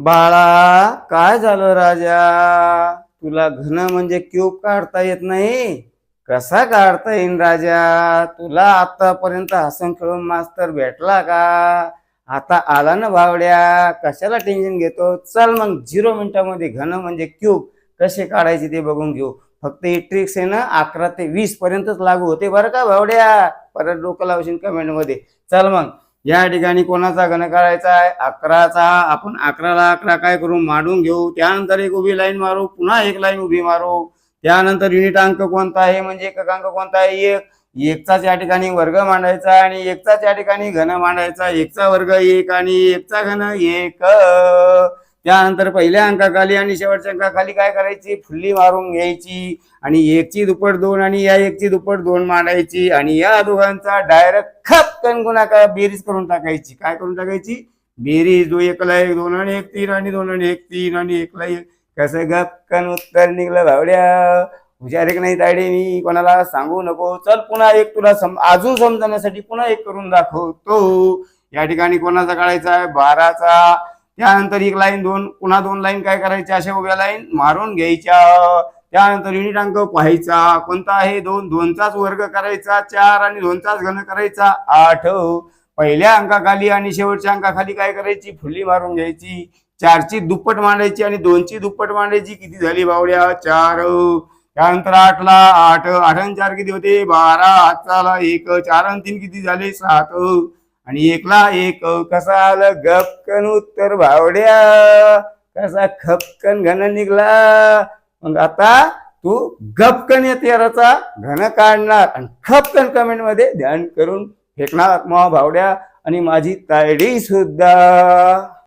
बाळा, काय झालं राजा? तुला घन म्हणजे क्यूब काढता येत नाही? कसा काढता येईल राजा? तुला आतापर्यंत हसून खेळून मास्तर भेटला का? आता आला ना भावड्या, कशाला टेन्शन घेतो? चल मग 0 मिनिटामध्ये घन म्हणजे क्यूब कसे काढायचे ते बघून घेऊ. फक्त ही ट्रिक्स आहे ना 11 ते 20 पर्यंतच लागू होते बरं का भावड्या. परत डोकं लावशील कमेंट मध्ये. चल मग, या ठिकाणी कोणाचा घन काढायचा आहे? 11चा. आपण 11ला 11 काय करू, मांडून घेऊ. त्यानंतर एक उभी लाईन मारू, पुन्हा एक लाईन उभी मारू. त्यानंतर युनिट अंक कोणता आहे म्हणजे एकक कोणता आहे? एक. एकचाच या ठिकाणी वर्ग मांडायचा आणि एकचाच या ठिकाणी घन मांडायचा. एकचा वर्ग एक आणि एकचा घन एक. त्यानंतर पहिल्या अंकाखाली आणि शेवटच्या अंकाखाली काय करायची? फुल्ली मारून घ्यायची आणि एकची दुप्पट 2 आणि या एकची दुप्पट 2 मांडायची आणि या दोघांचा डायरेक्ट खपकन गुणाकार बेरीज करून टाकायची. काय करून टाकायची? बेरीज. 2 1 1 2 आणि 1 3 आणि 2 आणि 1 3 आणि 1 1. कसं गपकन उत्तर निघलं भावड्या. हुशार एक नाही तायडे, मी कोणाला सांगू नको. चल पुन्हा एक तुला अजून समजण्यासाठी पुन्हा एक करून दाखवतो. या ठिकाणी कोणाचा काढायचा आहे? 12चा. त्यानंतर एक लाईन 2, पुन्हा 2 लाईन काय करायच्या? अशा उभ्या लाईन मारून घ्यायच्या. त्यानंतर युनिट अंक पाहायचा कोणता आहे? 2. 2चाच वर्ग करायचा 4 आणि 2चाच घन करायचा 8. पहिल्या अंकाखाली आणि शेवटच्या अंकाखाली काय करायची? फुल्ली मारून घ्यायची. 4ची दुप्पट मांडायची आणि 2ची दुप्पट मांडायची. किती झाली भावड्या? 4. त्यानंतर 8ला 8 8 आणि 4 किती होते? 12. 8ला 1 4 आणि 3 किती झाले? 7 आणि 1ला 1. कसा आलं गपकन उत्तर भावड्या? कसा खपकन घन निघला? मग आता तू गपकन या 13चा घन काढणार आणि खपकन कमेंट मध्ये ध्यान करून फेकणार मग भावड्या आणि माझी तायडी सुद्धा.